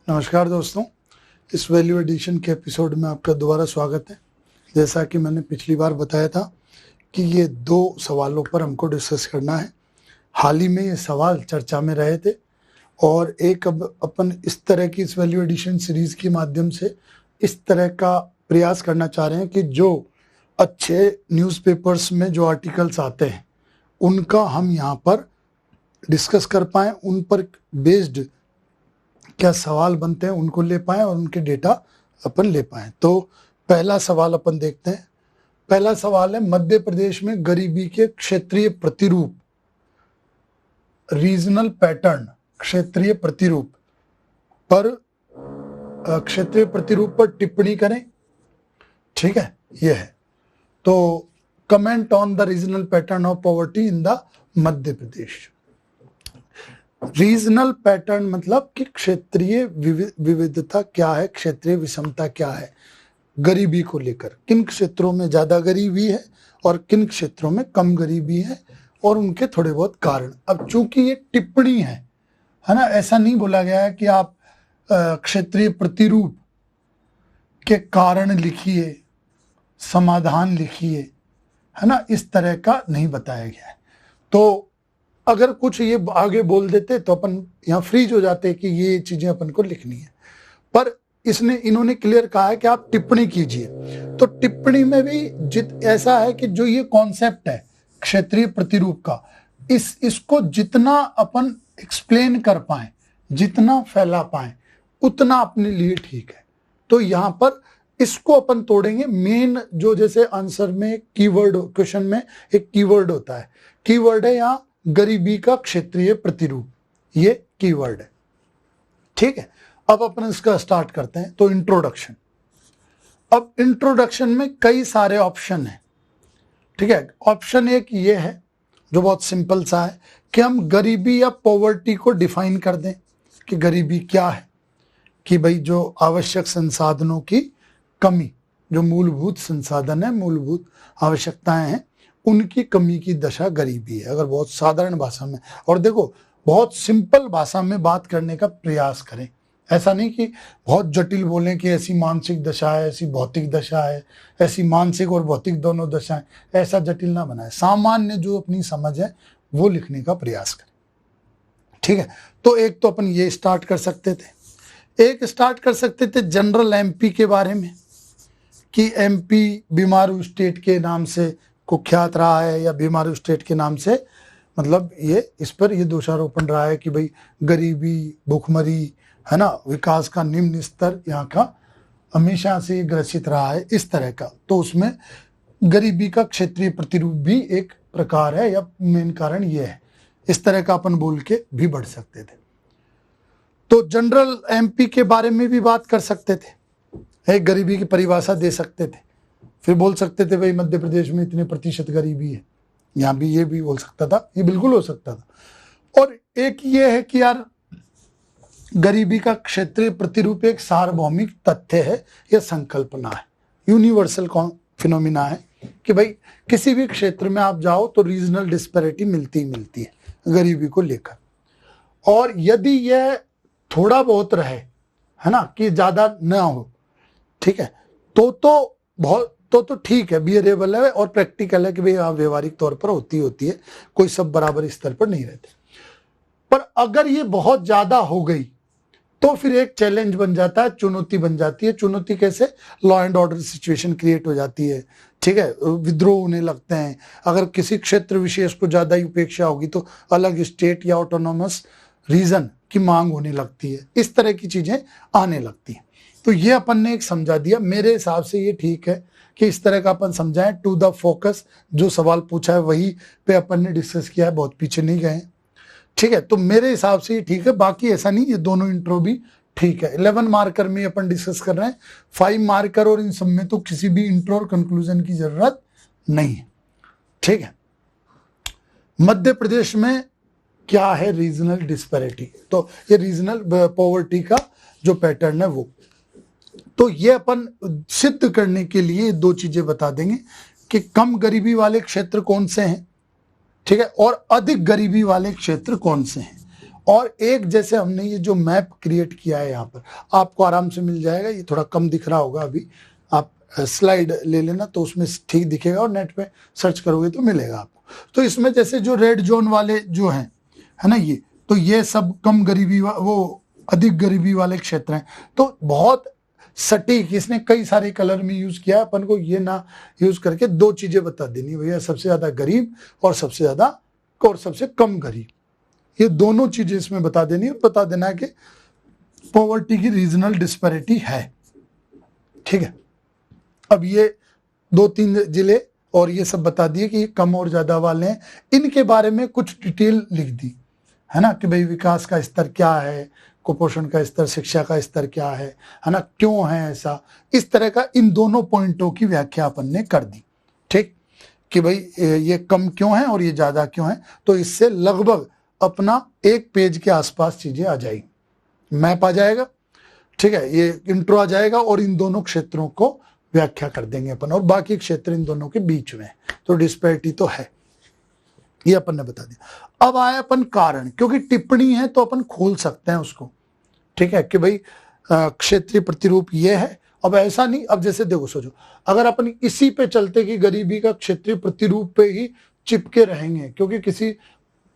नमस्कार दोस्तों, इस वैल्यू एडिशन के एपिसोड में आपका दोबारा स्वागत है। जैसा कि मैंने पिछली बार बताया था कि ये दो सवालों पर हमको डिस्कस करना है। हाल ही में ये सवाल चर्चा में रहे थे और एक अब अपन इस तरह की इस वैल्यू एडिशन सीरीज के माध्यम से इस तरह का प्रयास करना चाह रहे हैं कि जो अच्छे न्यूज़पेपर्स में जो आर्टिकल्स आते हैं उनका हम यहाँ पर डिस्कस कर पाएँ, उन पर बेस्ड क्या सवाल बनते हैं उनको ले पाएं और उनके डेटा अपन ले पाएं। तो पहला सवाल अपन देखते हैं। पहला सवाल है, मध्य प्रदेश में गरीबी के क्षेत्रीय प्रतिरूप, रीजनल पैटर्न, क्षेत्रीय प्रतिरूप पर टिप्पणी करें। ठीक है, ये है। तो comment on the regional pattern of poverty in the Madhya Pradesh. Regional pattern मतलब कि क्षेत्रीय विविधता क्या है, क्षेत्रीय विषमता क्या है गरीबी को लेकर, किन क्षेत्रों में ज्यादा गरीबी है और किन क्षेत्रों में कम गरीबी है और उनके थोड़े बहुत कारण। अब चूंकि ये टिप्पणी है ना, ऐसा नहीं बोला गया है कि आप क्षेत्रीय प्रतिरूप के कारण लिखिए, समाधान लिखिए, है ना, इस तरह का नहीं बताया गया है। तो अगर कुछ ये आगे बोल देते तो अपन यहाँ फ्रीज हो जाते कि ये चीजें अपन को लिखनी है, पर इन्होंने क्लियर कहा है कि आप टिप्पणी कीजिए। तो टिप्पणी में भी ऐसा है कि जो ये कॉन्सेप्ट है क्षेत्रीय प्रतिरूप का, इसको जितना अपन एक्सप्लेन कर पाए, जितना फैला पाए, उतना अपने लिए ठीक है। तो यहाँ पर इसको अपन तोड़ेंगे। मेन जो जैसे आंसर में कीवर्ड, क्वेश्चन में एक कीवर्ड होता है, कीवर्ड है यहाँ गरीबी का क्षेत्रीय प्रतिरूप, ये कीवर्ड है। ठीक है, अब अपन इसका स्टार्ट करते हैं। तो इंट्रोडक्शन। अब इंट्रोडक्शन में कई सारे ऑप्शन हैं। ठीक है, ऑप्शन एक ये है जो बहुत सिंपल सा है कि हम गरीबी या पॉवर्टी को डिफाइन कर दें कि गरीबी क्या है। कि भाई जो आवश्यक संसाधनों की कमी, जो मूलभूत संसाधन है, मूलभूत आवश्यकताएं हैं, उनकी कमी की दशा गरीबी है। अगर बहुत साधारण भाषा में, और देखो बहुत सिंपल भाषा में बात करने का प्रयास करें। ऐसा नहीं कि बहुत जटिल बोलें कि ऐसी मानसिक दशा है, ऐसी भौतिक दशा है, ऐसी मानसिक और भौतिक दोनों दशाएं, ऐसा जटिल ना बनाए। सामान्य जो अपनी समझ है वो लिखने का प्रयास करें। ठीक है, तो एक तो अपन ये स्टार्ट कर सकते थे। एक स्टार्ट कर सकते थे जनरल एमपी के बारे में कि एमपी बीमारू स्टेट के नाम से कुख्यात रहा है, या बीमारू स्टेट के नाम से, मतलब ये इस पर ये दोषारोपण रहा है कि भाई गरीबी, भूखमरी, है ना, विकास का निम्न स्तर यहाँ का हमेशा से ग्रसित रहा है, इस तरह का। तो उसमें गरीबी का क्षेत्रीय प्रतिरूप भी एक प्रकार है या मेन कारण ये है। इस तरह का अपन बोल के भी बढ़ सकते थे। तो जनरल एमपी के बारे में भी बात कर सकते थे, एक गरीबी की परिभाषा दे सकते थे। फिर बोल सकते थे भाई मध्य प्रदेश में इतने प्रतिशत गरीबी है, यहाँ भी ये भी बोल सकता था, ये बिल्कुल हो सकता था। और एक ये है कि यार गरीबी का क्षेत्रीय प्रतिरूप एक सार्वभौमिक तथ्य है या संकल्पना है, यूनिवर्सल फिनोमिना है कि भाई किसी भी क्षेत्र में आप जाओ तो रीजनल डिस्पैरिटी मिलती ही मिलती है गरीबी को लेकर। और यदि यह थोड़ा बहुत रहे, है ना, कि ज्यादा ना हो, ठीक है, तो बहुत तो ठीक है, बियरेबल है और प्रैक्टिकल है कि भाई व्यवहारिक तौर पर होती है, कोई सब बराबर स्तर पर नहीं रहते। पर अगर ये बहुत ज्यादा हो गई तो फिर एक चैलेंज बन जाता है, चुनौती बन जाती है। चुनौती कैसे? Law and order situation create हो जाती है। ठीक है, विद्रोह होने लगते हैं। अगर किसी क्षेत्र विशेष को ज्यादा ही उपेक्षा होगी तो अलग स्टेट या ऑटोनोमस रीजन की मांग होने लगती है, इस तरह की चीजें आने लगती हैं। तो ये अपन ने एक समझा दिया। मेरे हिसाब से ये ठीक है कि इस तरह का अपन समझाएं, टू द फोकस। जो सवाल पूछा है वही पे अपन ने डिस्कस किया है, बहुत पीछे नहीं गए। ठीक है, तो मेरे हिसाब से ये ठीक है। बाकी ऐसा नहीं, ये दोनों इंट्रो भी ठीक है। 11 मार्कर में अपन डिस्कस कर रहे हैं, 5 मार्कर और इन सब में तो किसी भी इंट्रो और कंक्लूजन की जरूरत नहीं है। ठीक है, मध्य प्रदेश में क्या है रीजनल डिस्पैरिटी, तो ये रीजनल पॉवर्टी का जो पैटर्न है वो, तो ये अपन सिद्ध करने के लिए दो चीजें बता देंगे कि कम गरीबी वाले क्षेत्र कौन से हैं, ठीक है, और अधिक गरीबी वाले क्षेत्र कौन से हैं। और एक जैसे हमने ये जो मैप क्रिएट किया है यहाँ पर आपको आराम से मिल जाएगा, ये थोड़ा कम दिख रहा होगा अभी, आप स्लाइड ले लेना तो उसमें ठीक दिखेगा और नेट पे सर्च करोगे तो मिलेगा आपको। तो इसमें जैसे जो रेड जोन वाले जो हैं, है ना, ये तो ये सब कम गरीबी वो अधिक गरीबी वाले क्षेत्र हैं। तो बहुत सटीक इसने कई सारे कलर में यूज किया है, अपन को ये ना यूज करके दो चीजें बता देनी भैया, सबसे ज्यादा गरीब और सबसे ज्यादा और सबसे कम गरीब, ये दोनों चीजें इसमें बता देनी है। बता देना है कि पॉवर्टी की रीजनल डिस्पैरिटी है, ठीक है। अब ये 2-3 जिले और ये सब बता दिए कि ये कम और ज्यादा वाले हैं, इनके बारे में कुछ डिटेल लिख दी, है ना, कि भाई विकास का स्तर क्या है, कुपोषण का स्तर, शिक्षा का स्तर क्या है ना, क्यों है ऐसा, इस तरह का इन दोनों पॉइंटों की व्याख्या अपन ने कर दी, ठीक, कि भाई ये कम क्यों है और ये ज्यादा क्यों है। तो इससे लगभग अपना एक पेज के आसपास चीजें आ जाएगी, मैप आ जाएगा, ठीक है, ये इंट्रो आ जाएगा और इन दोनों क्षेत्रों को व्याख्या कर देंगे अपन, और बाकी क्षेत्र इन दोनों के बीच में, तो डिस्पैरिटी तो है, ये अपन ने बता दिया। अब आया अपन कारण, क्योंकि टिप्पणी है तो अपन खोल सकते हैं उसको, ठीक है, कि भाई क्षेत्रीय प्रतिरूप ये है। अब ऐसा नहीं, अब जैसे देखो सोचो, अगर अपन इसी पे चलते कि गरीबी का क्षेत्रीय प्रतिरूप पे ही चिपके रहेंगे, क्योंकि किसी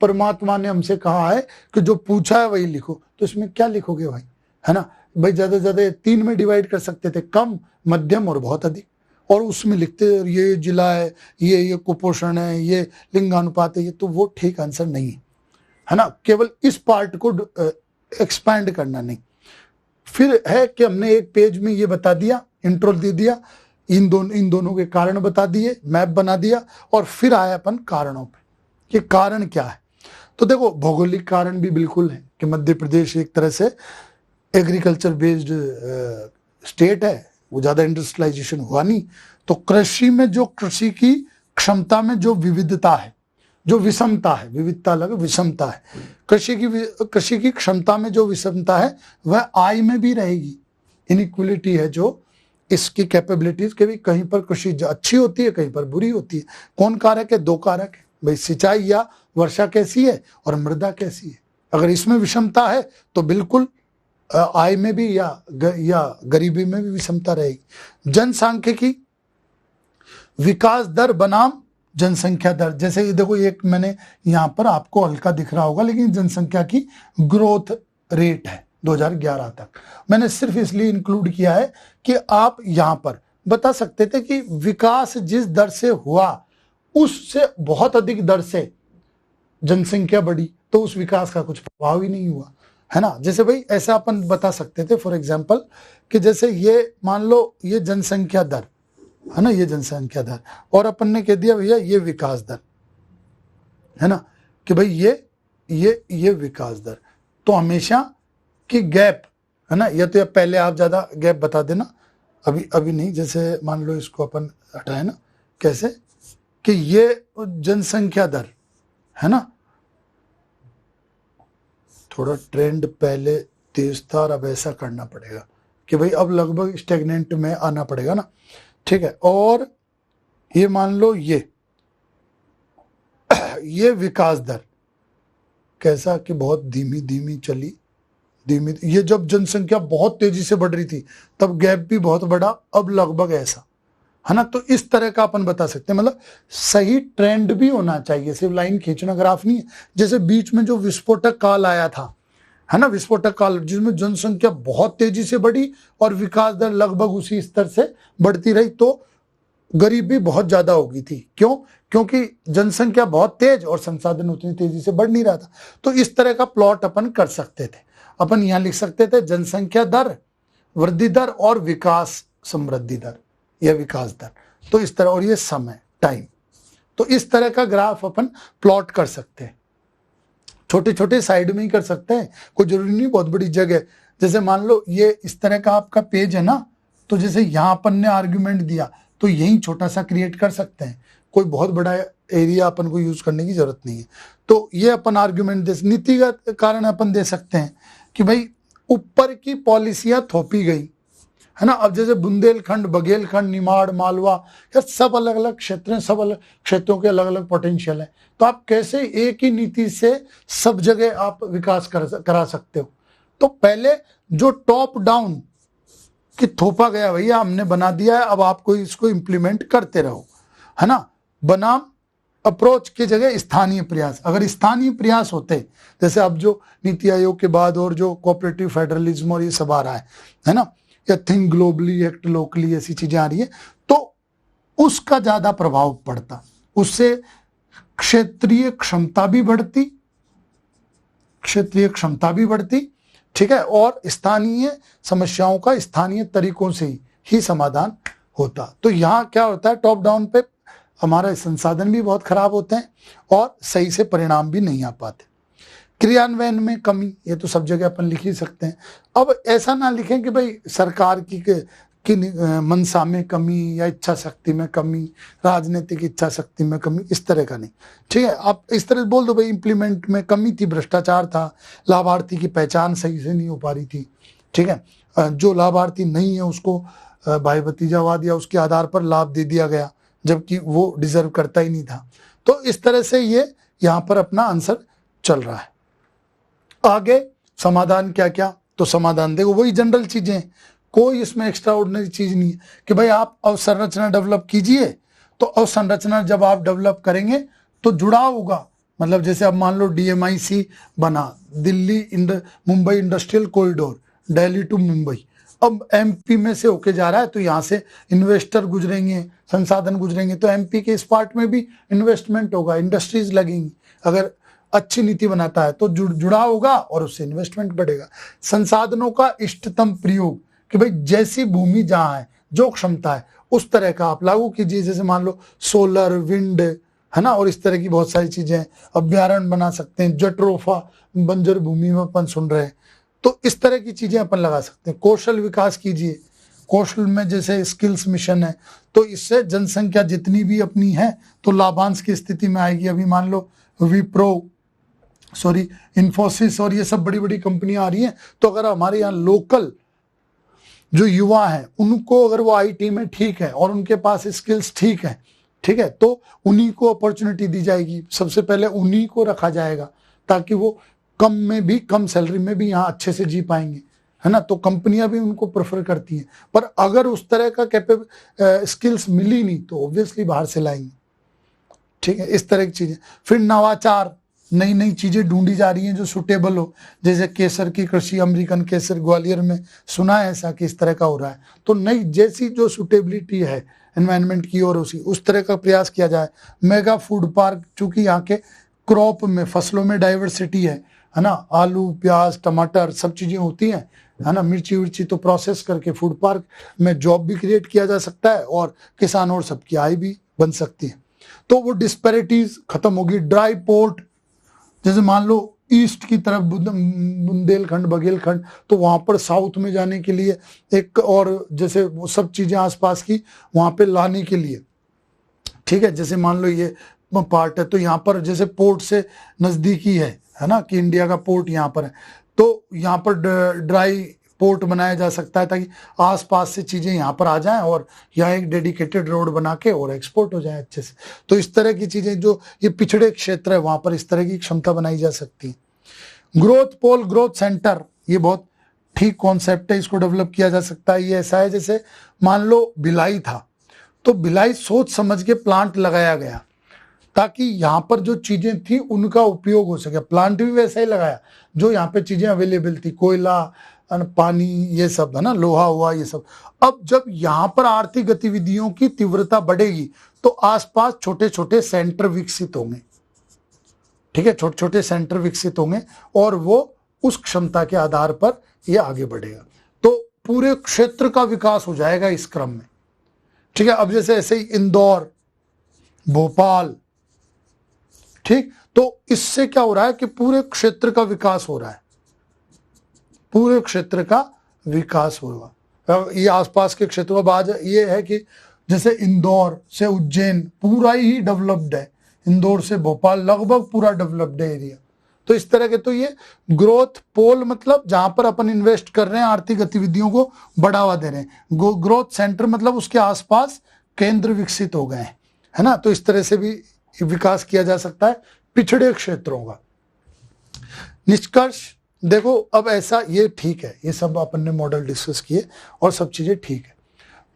परमात्मा ने हमसे कहा है कि जो पूछा है वही लिखो, तो इसमें क्या लिखोगे भाई, है ना भाई, ज्यादा से ज्यादा 3 में डिवाइड कर सकते थे, कम, मध्यम और बहुत अधिक, और उसमें लिखते ये जिला है, ये कुपोषण है, ये लिंगानुपात है, ये तो वो ठीक आंसर नहीं है ना, केवल इस पार्ट को एक्सपैंड करना नहीं। फिर है कि हमने एक पेज में ये बता दिया, इंट्रो दे दिया, इन दोनों के कारण बता दिए, मैप बना दिया, और फिर आया अपन कारणों पे कि कारण क्या है। तो देखो भौगोलिक कारण भी बिल्कुल है कि मध्य प्रदेश एक तरह से एग्रीकल्चर बेस्ड स्टेट है, वो ज्यादा इंडस्ट्रियलाइजेशन हुआ नहीं, तो कृषि में जो कृषि की क्षमता में जो विविधता है, जो विषमता है, विविधता अलग विषमता है, कृषि की क्षमता में जो विषमता है वह आय में भी रहेगी, इनइक्वलिटी है जो इसकी कैपेबिलिटीज के भी, कहीं पर कृषि अच्छी होती है कहीं पर बुरी होती है। कौन कारक है? 2 कारक है भाई, सिंचाई या वर्षा कैसी है और मृदा कैसी है। अगर इसमें विषमता है तो बिल्कुल आय में भी या गरीबी में भी विषमता रहेगी। जनसांख्यिकी, विकास दर बनाम जनसंख्या दर, जैसे ये देखो, एक मैंने यहां पर आपको हल्का दिख रहा होगा, लेकिन जनसंख्या की ग्रोथ रेट है 2011 तक, मैंने सिर्फ इसलिए इंक्लूड किया है कि आप यहां पर बता सकते थे कि विकास जिस दर से हुआ उससे बहुत अधिक दर से जनसंख्या बढ़ी, तो उस विकास का कुछ प्रभाव ही नहीं हुआ, है ना। जैसे भाई ऐसा अपन बता सकते थे फॉर एग्जांपल कि जैसे ये मान लो ये जनसंख्या दर है ना, ये जनसंख्या दर, और अपन ने कह दिया भैया ये विकास दर है ना, कि भाई ये विकास दर, तो हमेशा की गैप है ना, या तो या पहले आप ज्यादा गैप बता देना, अभी नहीं, जैसे मान लो इसको अपन हटाए ना, कैसे कि ये जनसंख्या दर है ना, थोड़ा ट्रेंड पहले तेज था और अब ऐसा करना पड़ेगा कि भाई अब लगभग स्टेगनेंट में आना पड़ेगा ना, ठीक है। और ये मान लो ये विकास दर कैसा कि बहुत धीमी धीमी चली, ये जब जनसंख्या बहुत तेजी से बढ़ रही थी तब गैप भी बहुत बड़ा, अब लगभग ऐसा है ना। तो इस तरह का अपन बता सकते हैं, मतलब सही ट्रेंड भी होना चाहिए, सिर्फ लाइन खींचना ग्राफ नहीं है। जैसे बीच में जो विस्फोटक काल आया था है ना, विस्फोटक काल, जिसमें जनसंख्या बहुत तेजी से बढ़ी और विकास दर लगभग उसी स्तर से बढ़ती रही, तो गरीबी बहुत ज्यादा हो गई थी। क्यों? क्योंकि जनसंख्या बहुत तेज और संसाधन उतनी तेजी से बढ़ नहीं रहा था। तो इस तरह का प्लॉट अपन कर सकते थे, अपन यहां लिख सकते थे जनसंख्या दर, वृद्धि दर और विकास समृद्धि दर या विकास दर, तो इस तरह, और ये समय टाइम, तो इस तरह का ग्राफ अपन प्लॉट कर सकते हैं। छोटे छोटे साइड में ही कर सकते हैं, कोई जरूरी नहीं बहुत बड़ी जगह। जैसे मान लो ये इस तरह का आपका पेज है ना, तो जैसे यहां अपन ने आर्ग्यूमेंट दिया तो यही छोटा सा क्रिएट कर सकते हैं, कोई बहुत बड़ा एरिया अपन को यूज करने की जरूरत नहीं है। तो ये अपन आर्ग्यूमेंट दे, नीतिगत कारण अपन दे सकते हैं कि भाई ऊपर की पॉलिसियां थोपी गई है ना। अब जैसे बुंदेलखंड, बघेलखंड, निमाड़, मालवा, या सब अलग अलग क्षेत्र हैं, सब अलग क्षेत्रों के अलग अलग पोटेंशियल है। तो आप कैसे एक ही नीति से सब जगह आप विकास करा सकते हो। तो पहले जो टॉप डाउन कि थोपा गया, भैया हमने बना दिया है, अब आपको इसको इंप्लीमेंट करते रहो, है ना। बनाम अप्रोच की जगह स्थानीय प्रयास। अगर स्थानीय प्रयास होते, जैसे अब जो नीति आयोग के बाद और जो कोऑपरेटिव फेडरलिज्म और ये सब आ रहा है ना, या थिंक ग्लोबली एक्ट लोकली, ऐसी चीजें आ रही है, तो उसका ज्यादा प्रभाव पड़ता। उससे क्षेत्रीय क्षमता भी बढ़ती, ठीक है, और स्थानीय समस्याओं का स्थानीय तरीकों से ही समाधान होता। तो यहाँ क्या होता है, टॉप डाउन पे हमारा संसाधन भी बहुत खराब होते हैं और सही से परिणाम भी नहीं आ पाते। क्रियान्वयन में कमी, ये तो सब जगह अपन लिख ही सकते हैं। अब ऐसा ना लिखें कि भाई सरकार की मनसा में कमी या इच्छा शक्ति में कमी, राजनीतिक इच्छा शक्ति में कमी, इस तरह का नहीं, ठीक है। आप इस तरह बोल दो भाई इम्प्लीमेंट में कमी थी, भ्रष्टाचार था, लाभार्थी की पहचान सही से नहीं हो पा रही थी, ठीक है, जो लाभार्थी नहीं है उसको भाई भतीजावाद या उसके आधार पर लाभ दे दिया गया, जबकि वो डिजर्व करता ही नहीं था। तो इस तरह से ये यहाँ पर अपना आंसर चल रहा है। आगे समाधान क्या क्या, तो समाधान देखो वही जनरल चीजें, कोई इसमें एक्स्ट्रा ऑर्डिनरी चीज नहीं है कि भाई आप अवसंरचना डेवलप कीजिए। तो अवसंरचना जब आप डेवलप करेंगे तो जुड़ाव होगा, मतलब जैसे अब मान लो DMIC बना, Mumbai industrial corridor, Delhi to Mumbai, अब MP में से होके जा रहा है, तो यहाँ से इन्वेस्टर गुजरेंगे, संसाधन गुजरेंगे, तो MP के इस पार्ट में भी इन्वेस्टमेंट होगा, इंडस्ट्रीज लगेंगी। अगर अच्छी नीति बनाता है तो जुड़ाव होगा और उससे इन्वेस्टमेंट बढ़ेगा। संसाधनों का इष्टतम प्रयोग, कि भाई जैसी भूमि जहां है, जो क्षमता है, उस तरह का आप लागू कीजिए। जैसे मान लो सोलर, विंड, है ना, और इस तरह की बहुत सारी चीजें, अभ्यारण्य बना सकते हैं, जटरोफा, बंजर भूमि में अपन सुन रहे हैं, तो इस तरह की चीजें अपन लगा सकते हैं। कौशल विकास कीजिए, कौशल में जैसे स्किल्स मिशन है, तो इससे जनसंख्या जितनी भी अपनी है तो लाभांश की स्थिति में आएगी। अभी मान लो इन्फोसिस और ये सब बड़ी बड़ी कंपनियां आ रही हैं, तो अगर हमारे यहाँ लोकल जो युवा हैं उनको, अगर वो IT में ठीक है और उनके पास स्किल्स ठीक है, ठीक है, तो उन्हीं को अपॉर्चुनिटी दी जाएगी, सबसे पहले उन्हीं को रखा जाएगा, ताकि वो कम सैलरी में भी यहाँ अच्छे से जी पाएंगे, है ना। तो कंपनियां भी उनको प्रेफर करती हैं। पर अगर उस तरह का स्किल्स मिली नहीं तो ऑब्वियसली बाहर से लाएंगे, ठीक है, इस तरह की चीजें। फिर नवाचार, नई नई चीजें ढूंढी जा रही हैं जो सुटेबल हो, जैसे केसर की कृषि, अमेरिकन केसर, ग्वालियर में सुना है ऐसा कि इस तरह का हो रहा है। तो नई जैसी जो सुटेबिलिटी है एनवायरनमेंट की और उस तरह का प्रयास किया जाए। मेगा फूड पार्क, चूंकि यहाँ के क्रॉप में, फसलों में डाइवर्सिटी है ना, आलू, प्याज, टमाटर सब चीजें होती हैं, है ना, मिर्ची विर्ची, तो प्रोसेस करके फूड पार्क में जॉब भी क्रिएट किया जा सकता है और किसान और सबकी आय भी बन सकती है। तो वो डिस्पैरिटीज खत्म होगी। ड्राई पोर्ट, जैसे मान लो ईस्ट की तरफ बुंदेलखंड, बघेलखंड, तो वहां पर साउथ में जाने के लिए एक, और जैसे वो सब चीजें आसपास की वहां पे लाने के लिए, ठीक है, जैसे मान लो ये पार्ट है, तो यहाँ पर जैसे पोर्ट से नजदीकी है ना, कि इंडिया का पोर्ट यहाँ पर है, तो यहाँ पर ड्राई पोर्ट बनाया जा सकता है ताकि आसपास से चीजें यहाँ पर आ जाएं और यहाँ एक डेडिकेटेड रोड बना के और एक्सपोर्ट हो जाए अच्छे से। तो इस तरह की चीजें, जो ये पिछड़े क्षेत्र है वहां पर इस तरह की क्षमता बनाई जा सकती है। ग्रोथ पोल, ग्रोथ सेंटर, ये बहुत ठीक कॉन्सेप्ट है, इसको डेवलप किया जा सकता है। ये ऐसा है जैसे मान लो भिलाई था, तो भिलाई सोच समझ के प्लांट लगाया गया ताकि यहाँ पर जो चीजें थी उनका उपयोग हो सके। प्लांट भी वैसा ही लगाया जो यहाँ पे चीजें अवेलेबल थी, कोयला, पानी, ये सब, है ना, लोहा हुआ, ये सब। अब जब यहाँ पर आर्थिक गतिविधियों की तीव्रता बढ़ेगी तो आसपास छोटे छोटे सेंटर विकसित होंगे, ठीक है, छोटे छोटे सेंटर विकसित होंगे और वो उस क्षमता के आधार पर ये आगे बढ़ेगा, तो पूरे क्षेत्र का विकास हो जाएगा इस क्रम में, ठीक है। अब जैसे ऐसे ही इंदौर, भोपाल, ठीक, तो इससे क्या हो रहा है कि पूरे क्षेत्र का विकास हो रहा है, पूरे क्षेत्र का विकास होगा। ये आसपास के क्षेत्रों का आज ये है कि जैसे इंदौर से उज्जैन पूरा ही डेवलप्ड है, इंदौर से भोपाल लगभग पूरा डेवलप्ड है एरिया, तो इस तरह के, तो ये ग्रोथ पोल मतलब जहां पर अपन इन्वेस्ट कर रहे हैं, आर्थिक गतिविधियों को बढ़ावा दे रहे हैं। ग्रोथ सेंटर मतलब उसके आसपास केंद्र विकसित हो गए हैं, है ना। तो इस तरह से भी विकास किया जा सकता है पिछड़े क्षेत्रों का। निष्कर्ष देखो, अब ऐसा, ये ठीक है, ये सब अपन ने मॉडल डिस्कस किए और सब चीजें ठीक है,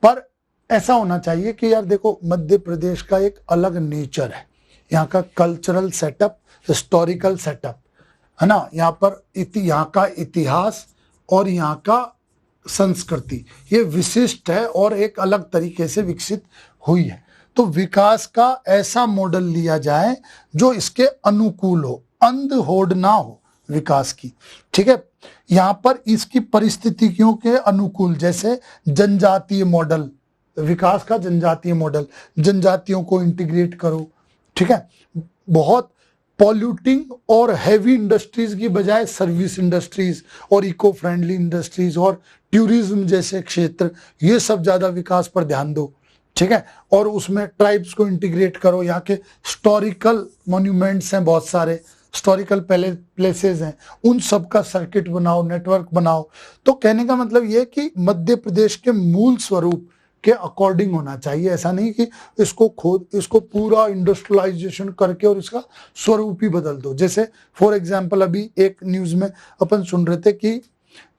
पर ऐसा होना चाहिए कि यार देखो, मध्य प्रदेश का एक अलग नेचर है, यहाँ का कल्चरल सेटअप, हिस्टोरिकल सेटअप, है ना। यहाँ पर यहाँ का इतिहास और यहाँ का संस्कृति ये विशिष्ट है और एक अलग तरीके से विकसित हुई है। तो विकास का ऐसा मॉडल लिया जाए जो इसके अनुकूल हो, अंध होड़ ना हो विकास की, ठीक है। यहाँ पर इसकी परिस्थितियों के अनुकूल, जैसे जनजातीय मॉडल, विकास का जनजातीय मॉडल, जनजातियों को इंटीग्रेट करो, ठीक है। बहुत पॉल्यूटिंग और हैवी इंडस्ट्रीज की बजाय सर्विस इंडस्ट्रीज और इको फ्रेंडली इंडस्ट्रीज और टूरिज्म जैसे क्षेत्र, ये सब ज्यादा विकास पर ध्यान दो, ठीक है। और उसमें ट्राइब्स को इंटीग्रेट करो, यहाँ के हिस्टोरिकल मॉन्यूमेंट्स हैं, बहुत सारे हिस्टोरिकल प्लेसेस हैं, उन सब का सर्किट बनाओ, नेटवर्क बनाओ। तो कहने का मतलब ये कि मध्य प्रदेश के मूल स्वरूप के अकॉर्डिंग होना चाहिए। ऐसा नहीं कि इसको पूरा इंडस्ट्रियलाइजेशन करके और इसका स्वरूप ही बदल दो। जैसे फॉर एग्जांपल अभी एक न्यूज में अपन सुन रहे थे कि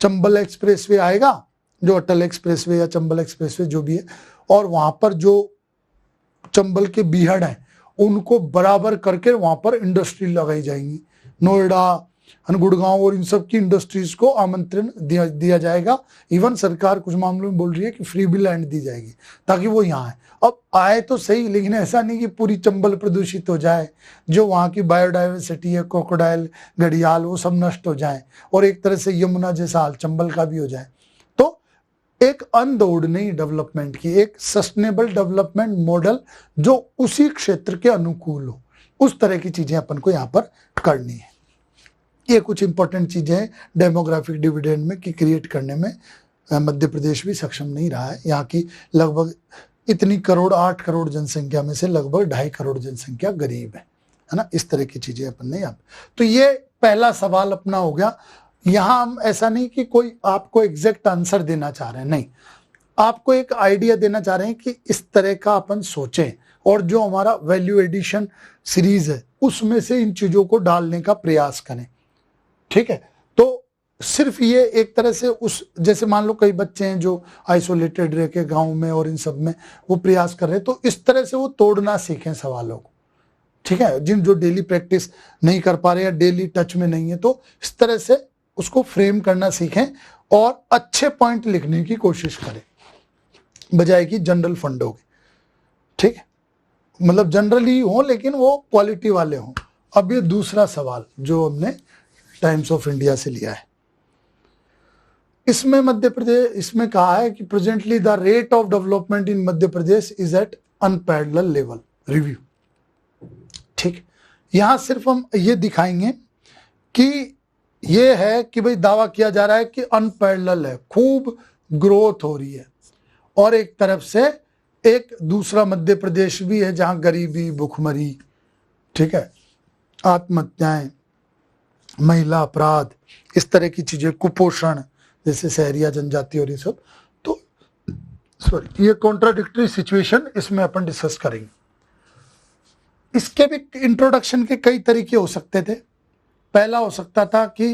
चंबल एक्सप्रेसवे आएगा, जो अटल एक्सप्रेसवे या चंबल एक्सप्रेसवे जो भी है, और वहां पर जो चंबल के बीहड़ हैं उनको बराबर करके वहां पर इंडस्ट्री लगाई जाएंगी। नोएडा, गुड़गांव और इन सब की इंडस्ट्रीज को आमंत्रण दिया जाएगा। इवन सरकार कुछ मामलों में बोल रही है कि फ्री भी लैंड दी जाएगी ताकि वो यहाँ आए। अब आए तो सही, लेकिन ऐसा नहीं कि पूरी चंबल प्रदूषित हो जाए, जो वहाँ की बायोडाइवर्सिटी है, क्रोकोडाइल, घड़ियाल, वो सब नष्ट हो जाए और एक तरह से यमुना जैसा हाल चंबल का भी हो जाए। तो एक अनदौड़ नहीं डेवलपमेंट की, एक सस्टेनेबल डेवलपमेंट मॉडल जो उसी क्षेत्र के अनुकूल हो, उस तरह की चीजें अपन को यहाँ पर करनी है। ये कुछ इंपॉर्टेंट चीजें हैं डेमोग्राफिक डिविडेंड में कि क्रिएट करने में मध्य प्रदेश भी सक्षम नहीं रहा है। यहाँ की लगभग इतनी करोड़ 8 करोड़ जनसंख्या में से लगभग 2.5 करोड़ जनसंख्या गरीब है ना। इस तरह की चीजें अपन ने यहाँ, तो ये पहला सवाल अपना हो गया। यहाँ हम ऐसा नहीं कि कोई आपको एग्जैक्ट आंसर देना चाह रहे हैं, नहीं, आपको एक आइडिया देना चाह रहे हैं कि इस तरह का अपन सोचें और जो हमारा वैल्यू एडिशन सीरीज है उसमें से इन चीजों को डालने का प्रयास करें, ठीक है। तो सिर्फ ये एक तरह से उस, जैसे मान लो कई बच्चे हैं जो आइसोलेटेड रह के गाँव में और इन सब में वो प्रयास कर रहे हैं, तो इस तरह से वो तोड़ना सीखें सवालों को, ठीक है। जो डेली प्रैक्टिस नहीं कर पा रहे या डेली टच में नहीं है, तो इस तरह से उसको फ्रेम करना सीखें और अच्छे पॉइंट लिखने की कोशिश करें बजाय कि जनरल फंडों के, ठीक है। मतलब जनरली हो लेकिन वो क्वालिटी वाले हों। अब ये दूसरा सवाल जो हमने टाइम्स ऑफ इंडिया से लिया है, इसमें मध्य प्रदेश, इसमें कहा है कि presently the rate of development in Madhya Pradesh is at unparallel level review, ठीक। यहां सिर्फ हम ये दिखाएंगे कि ये है कि भाई दावा किया जा रहा है कि अनपैरेलल है, खूब ग्रोथ हो रही है, और एक तरफ से एक दूसरा मध्य प्रदेश भी है जहां गरीबी, भुखमरी, ठीक है, आत्महत्याएं, महिला अपराध, इस तरह की चीजें, कुपोषण जैसे शहरिया जनजाति और ये सब। तो सॉरी, ये कॉन्ट्राडिक्टरी सिचुएशन इसमें अपन डिस्कस करेंगे। इसके भी इंट्रोडक्शन के कई तरीके हो सकते थे। पहला हो सकता था कि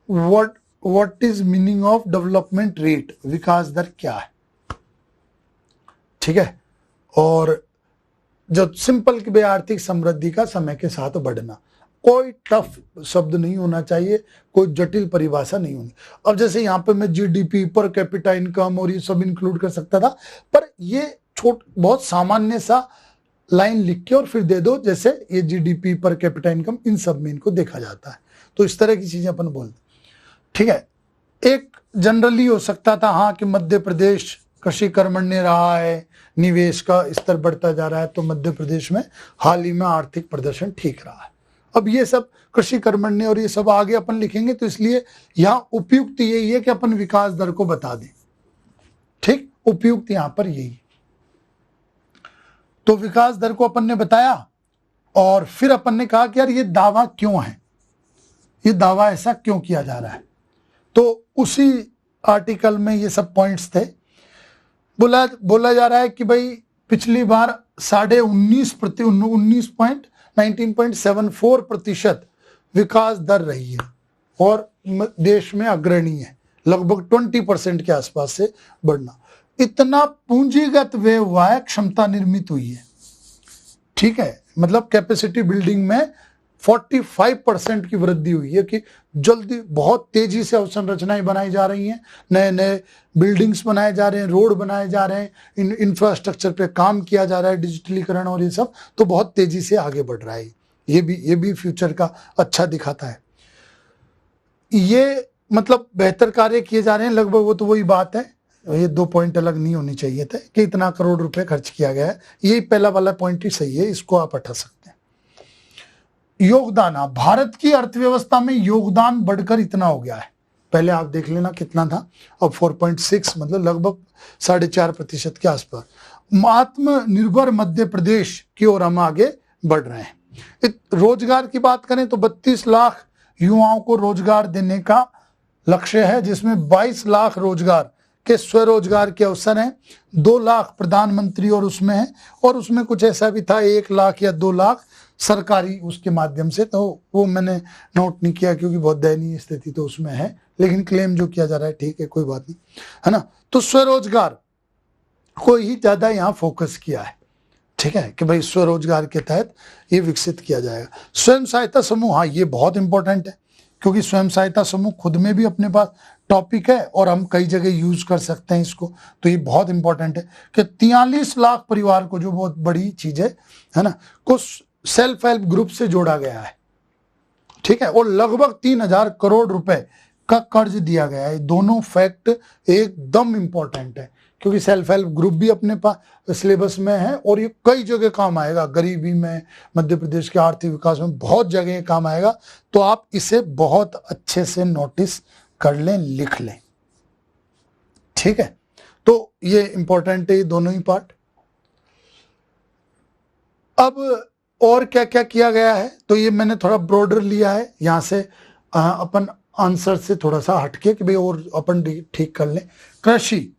what is meaning of development rate, विकास दर क्या है, ठीक है। और जो सिंपल कि आर्थिक समृद्धि का समय के साथ बढ़ना, कोई टफ शब्द नहीं होना चाहिए, कोई जटिल परिभाषा नहीं होनी। अब जैसे यहाँ पे मैं जीडीपी, पर कैपिटा इनकम और ये सब इंक्लूड कर सकता था, पर ये बहुत सामान्य सा लाइन लिख के और फिर दे दो, जैसे ये जीडीपी, पर कैपिटा इनकम, इन सब में इनको देखा जाता है। तो इस तरह की चीजें अपन बोलते, ठीक है। एक जनरली हो सकता था हाँ कि मध्य प्रदेश कृषि कर्मण्य रहा है, निवेश का स्तर बढ़ता जा रहा है, तो मध्य प्रदेश में हाल ही में आर्थिक प्रदर्शन ठीक रहा है। अब ये सब कृषि कर्मण्य और ये सब आगे अपन लिखेंगे, तो इसलिए यहाँ उपयुक्त यही है कि अपन विकास दर को बता दें, ठीक, उपयुक्त यहां पर यही। तो विकास दर को अपन ने बताया और फिर अपन ने कहा कि यार ये दावा क्यों है, ये दावा ऐसा क्यों किया जा रहा है? तो उसी आर्टिकल में ये सब पॉइंट्स थे। बोला जा रहा है कि भाई पिछली बार 19.74% विकास दर रही है और देश में अग्रणी है, लगभग 20% के आसपास से बढ़ना। इतना पूंजीगत व्यय हुआ है, क्षमता निर्मित हुई है, ठीक है, मतलब कैपेसिटी बिल्डिंग में 45% की वृद्धि हुई है कि जल्दी बहुत तेजी से अवसंरचनाएं बनाई जा रही हैं, नए नए बिल्डिंग्स बनाए जा रहे हैं, रोड बनाए जा रहे हैं, इंफ्रास्ट्रक्चर पे काम किया जा रहा है, डिजिटलीकरण और ये सब तो बहुत तेजी से आगे बढ़ रहा है। ये भी फ्यूचर का अच्छा दिखाता है। ये मतलब बेहतर कार्य किए जा रहे हैं लगभग, वो तो वही बात है, ये 2 पॉइंट अलग नहीं होनी चाहिए थे कि इतना करोड़ रुपए खर्च किया गया है, यही पहला वाला पॉइंट ही सही है, इसको आप हटा सकते हैं। योगदान, भारत की अर्थव्यवस्था में योगदान बढ़कर इतना हो गया है, पहले आप देख लेना कितना था, अब 4.6 मतलब लगभग 4.5% के आसपास। आत्मनिर्भर मध्य प्रदेश की ओर हम आगे बढ़ रहे हैं। रोजगार की बात करें तो 32 लाख युवाओं को रोजगार देने का लक्ष्य है, जिसमें 22 लाख रोजगार के स्वरोजगार के अवसर हैं, 2 लाख प्रधानमंत्री और उसमें है, और उसमें कुछ ऐसा भी था 1 लाख या 2 लाख सरकारी उसके माध्यम से, तो वो मैंने नोट नहीं किया क्योंकि बहुत दयनीय स्थिति तो उसमें है, लेकिन क्लेम जो किया जा रहा है ठीक है, कोई बात नहीं, है ना। तो स्वरोजगार को ही ज्यादा यहाँ फोकस किया है, ठीक है, कि भाई स्वरोजगार के तहत ये विकसित किया जाएगा। स्वयं सहायता समूह, हाँ ये बहुत इंपॉर्टेंट है, क्योंकि स्वयं सहायता समूह खुद में भी अपने पास टॉपिक है और हम कई जगह यूज कर सकते हैं इसको, तो ये बहुत इंपॉर्टेंट है कि 43 लाख परिवार को, जो बहुत बड़ी चीज है ना, को सेल्फ हेल्प ग्रुप से जोड़ा गया है, ठीक है, और लगभग 3000 करोड़ रुपए का कर्ज दिया गया है। दोनों फैक्ट एकदम इंपॉर्टेंट है, क्योंकि सेल्फ हेल्प ग्रुप भी अपने पास सिलेबस में है और ये कई जगह काम आएगा, गरीबी में, मध्य प्रदेश के आर्थिक विकास में बहुत जगह काम आएगा, तो आप इसे बहुत अच्छे से नोटिस कर लें, लिख लें, ठीक है। तो ये इंपॉर्टेंट है, ये दोनों ही पार्ट। अब और क्या क्या किया गया है, तो ये मैंने थोड़ा ब्रॉडर लिया है, यहां से अपन आंसर से थोड़ा सा हटके कि भाई और अपन ठीक कर लें। कृषि,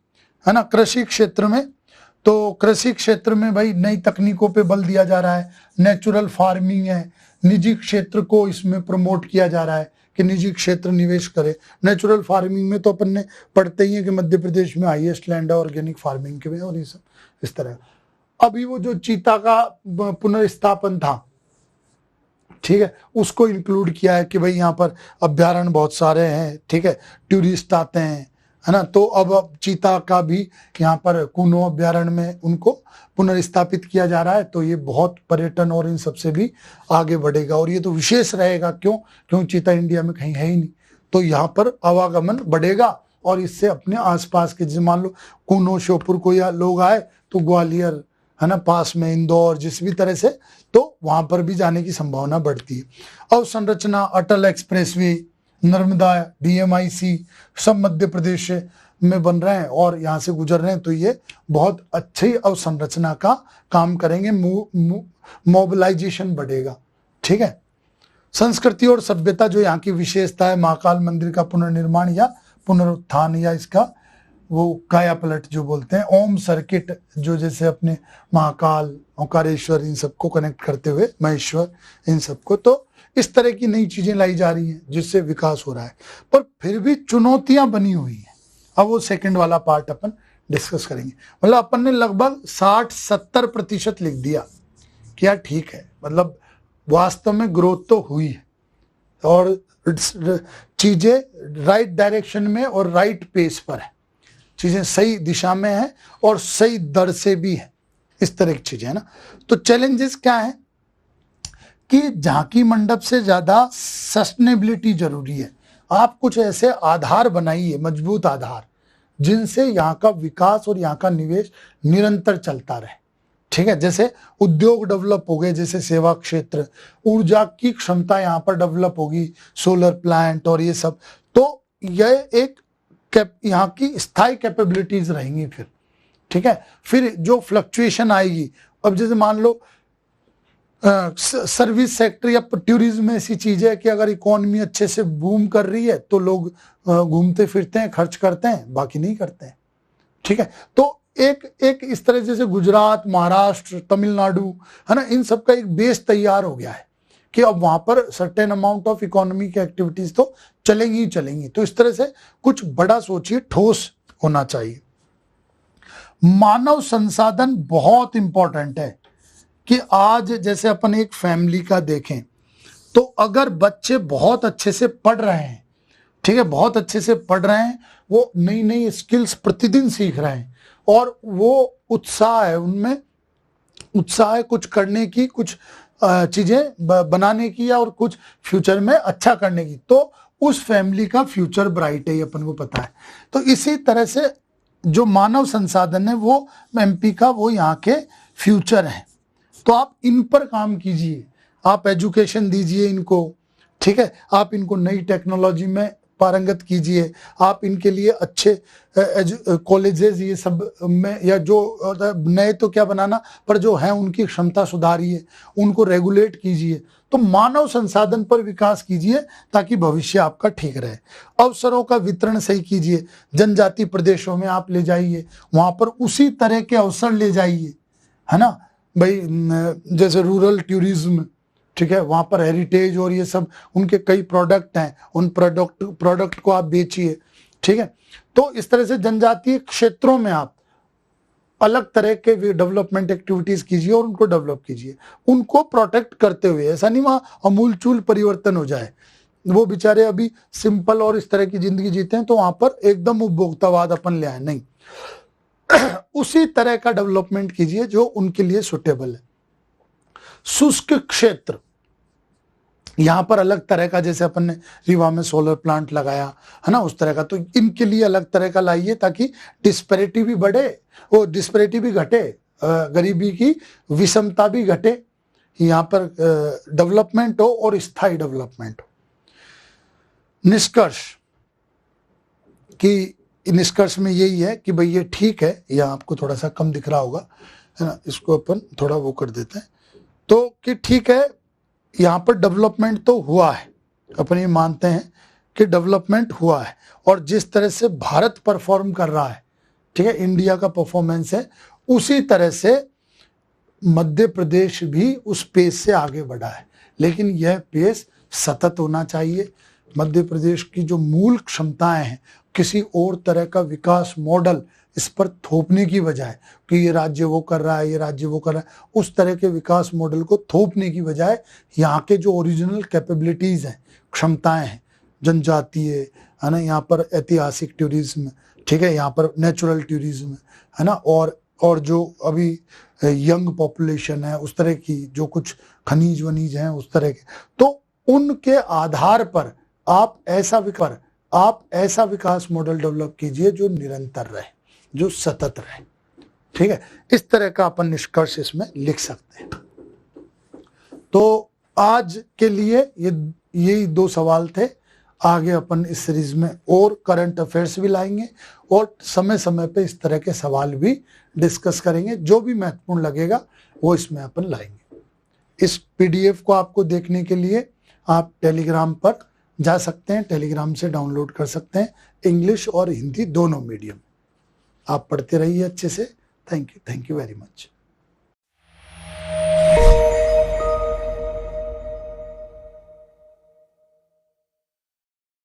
है ना, कृषि क्षेत्र में, तो कृषि क्षेत्र में भाई नई तकनीकों पे बल दिया जा रहा है, नेचुरल फार्मिंग है, निजी क्षेत्र को इसमें प्रमोट किया जा रहा है कि निजी क्षेत्र निवेश करे। नेचुरल फार्मिंग में तो अपन ने पढ़ते ही है कि मध्य प्रदेश में हाईएस्ट लैंड है ऑर्गेनिक फार्मिंग के में, और ये सब इस तरह। अभी वो जो चीता का पुनर्स्थापन था, ठीक है, उसको इंक्लूड किया है कि भाई यहाँ पर अभ्यारण्य बहुत सारे हैं, ठीक है, टूरिस्ट आते हैं, है ना, तो अब चीता का भी यहाँ पर कुनो अभ्यारण्य में उनको पुनर्स्थापित किया जा रहा है, तो ये बहुत पर्यटन और इन सबसे भी आगे बढ़ेगा, और ये तो विशेष रहेगा, क्यों चीता इंडिया में कहीं है ही नहीं, तो यहाँ पर आवागमन बढ़ेगा, और इससे अपने आसपास के, जैसे मान लो कुनो श्योपुर को या लोग आए तो ग्वालियर, है ना, पास में इंदौर, जिस भी तरह से, तो वहां पर भी जाने की संभावना बढ़ती है। अवसंरचना, अटल एक्सप्रेसवे, नर्मदा, DMIC सब मध्य प्रदेश में बन रहे हैं और यहाँ से गुजर रहे हैं, तो ये बहुत अच्छी अवसंरचना का काम करेंगे, मोबिलाइजेशन बढ़ेगा, ठीक है। संस्कृति और सभ्यता, जो यहाँ की विशेषता है, महाकाल मंदिर का पुनर्निर्माण या पुनरुत्थान, या इसका वो काया पलट जो बोलते हैं, ओम सर्किट, जो जैसे अपने महाकाल, ओंकारेश्वर, इन सबको कनेक्ट करते हुए महेश्वर, इन सबको, तो इस तरह की नई चीजें लाई जा रही हैं जिससे विकास हो रहा है, पर फिर भी चुनौतियां बनी हुई हैं। अब वो सेकंड वाला पार्ट अपन डिस्कस करेंगे। मतलब अपन ने लगभग 60-70% लिख दिया, क्या ठीक है, मतलब वास्तव में ग्रोथ तो हुई है और चीजें राइट डायरेक्शन में और राइट पेस पर है, चीजें सही दिशा में है और सही दर से भी है, इस तरह की चीजें है ना। तो चैलेंजेस क्या है कि झांकी मंडप से ज्यादा सस्टेनेबिलिटी जरूरी है। आप कुछ ऐसे आधार बनाइए, मजबूत आधार, जिनसे यहाँ का विकास और यहाँ का निवेश निरंतर चलता रहे, ठीक है। जैसे उद्योग डेवलप हो गए, जैसे सेवा क्षेत्र, ऊर्जा की क्षमता यहाँ पर डेवलप होगी, सोलर प्लांट और ये सब, तो यह एक यहाँ की स्थायी कैपेबिलिटीज रहेंगी फिर, ठीक है। फिर जो फ्लक्चुएशन आएगी, अब जैसे मान लो सर्विस सेक्टर या टूरिज्म ऐसी चीज है कि अगर इकोनॉमी अच्छे से बूम कर रही है तो लोग घूमते फिरते हैं, खर्च करते हैं, बाकी नहीं करते हैं। ठीक है, तो एक इस तरह जैसे गुजरात, महाराष्ट्र, तमिलनाडु है ना, इन सब का एक बेस तैयार हो गया है कि अब वहां पर सर्टेन अमाउंट ऑफ इकोनॉमी की एक्टिविटीज तो चलेंगी ही चलेंगी। तो इस तरह से कुछ बड़ा सोचिए, ठोस होना चाहिए। मानव संसाधन बहुत इंपॉर्टेंट है कि आज जैसे अपन एक फैमिली का देखें तो अगर बच्चे बहुत अच्छे से पढ़ रहे हैं, ठीक है, बहुत अच्छे से पढ़ रहे हैं, वो नई नई स्किल्स प्रतिदिन सीख रहे हैं और वो उत्साह है, उनमें उत्साह है कुछ करने की, कुछ चीजें बनाने की और कुछ फ्यूचर में अच्छा करने की, तो उस फैमिली का फ्यूचर ब्राइट है, ये अपन को पता है। तो इसी तरह से जो मानव संसाधन है वो एमपी का, वो यहाँ के फ्यूचर है। तो आप इन पर काम कीजिए, आप एजुकेशन दीजिए इनको, ठीक है, आप इनको नई टेक्नोलॉजी में पारंगत कीजिए, आप इनके लिए अच्छे कॉलेजेस ये सब में, या जो नए तो क्या बनाना, पर जो है उनकी क्षमता सुधारिए, उनको रेगुलेट कीजिए। तो मानव संसाधन पर विकास कीजिए ताकि भविष्य आपका ठीक रहे। अवसरों का वितरण सही कीजिए, जनजाति प्रदेशों में आप ले जाइए, वहां पर उसी तरह के अवसर ले जाइए, है ना भाई, जैसे रूरल टूरिज्म, ठीक है, वहां पर हेरिटेज और ये सब उनके कई प्रोडक्ट हैं, उन प्रोडक्ट को आप बेचिए, ठीक है। तो इस तरह से जनजातीय क्षेत्रों में आप अलग तरह के डेवलपमेंट एक्टिविटीज कीजिए और उनको डेवलप कीजिए, उनको प्रोटेक्ट करते हुए। ऐसा नहीं वहां अमूलचूल परिवर्तन हो जाए, वो बेचारे अभी सिंपल और इस तरह की जिंदगी जीते हैं तो वहां पर एकदम उपभोक्तावाद अपन ले आए, नहीं उसी तरह का डेवलपमेंट कीजिए जो उनके लिए सुटेबल है। शुष्क क्षेत्र, यहां पर अलग तरह का, जैसे अपन ने रीवा में सोलर प्लांट लगाया है ना, उस तरह का, तो इनके लिए अलग तरह का लाइए ताकि डिस्पैरिटी भी बढ़े, वो डिस्पैरिटी भी घटे, गरीबी की विषमता भी घटे, यहां पर डेवलपमेंट हो और स्थायी डेवलपमेंट हो। निष्कर्ष में यही है कि भाई ये ठीक है, यह आपको थोड़ा सा कम दिख रहा होगा, है ना, इसको अपन थोड़ा वो कर देते हैं, तो कि ठीक है, यहाँ पर डेवलपमेंट तो हुआ है, अपन ये मानते हैं कि डेवलपमेंट हुआ है, और जिस तरह से भारत परफॉर्म कर रहा है, ठीक है, इंडिया का परफॉर्मेंस है, उसी तरह से मध्य प्रदेश भी उस पेस से आगे बढ़ा है, लेकिन यह पेस सतत होना चाहिए। मध्य प्रदेश की जो मूल क्षमताएं हैं, किसी और तरह का विकास मॉडल इस पर थोपने की बजाय कि ये राज्य वो कर रहा है, ये राज्य वो कर रहा है, उस तरह के विकास मॉडल को थोपने की बजाय यहाँ के जो ओरिजिनल कैपेबिलिटीज हैं, क्षमताएं हैं, जनजातीय है ना, यहाँ पर ऐतिहासिक टूरिज्म, ठीक है, यहाँ पर नेचुरल टूरिज्म है ना, और जो अभी यंग पॉपुलेशन है, उस तरह की जो कुछ खनिज वनीज हैं उस तरह के, तो उनके आधार पर आप ऐसा विकास मॉडल डेवलप कीजिए जो निरंतर रहे, जो सतत रहे, ठीक है। इस तरह का अपन निष्कर्ष इसमें लिख सकते हैं। तो आज के लिए यही 2 सवाल थे। आगे अपन इस सीरीज में और करंट अफेयर्स भी लाएंगे और समय समय पे इस तरह के सवाल भी डिस्कस करेंगे, जो भी महत्वपूर्ण लगेगा वो इसमें अपन लाएंगे। इस पीडीएफ को आपको देखने के लिए आप टेलीग्राम पर जा सकते हैं, टेलीग्राम से डाउनलोड कर सकते हैं, इंग्लिश और हिंदी दोनों मीडियम। आप पढ़ते रहिए अच्छे से। Thank you very much.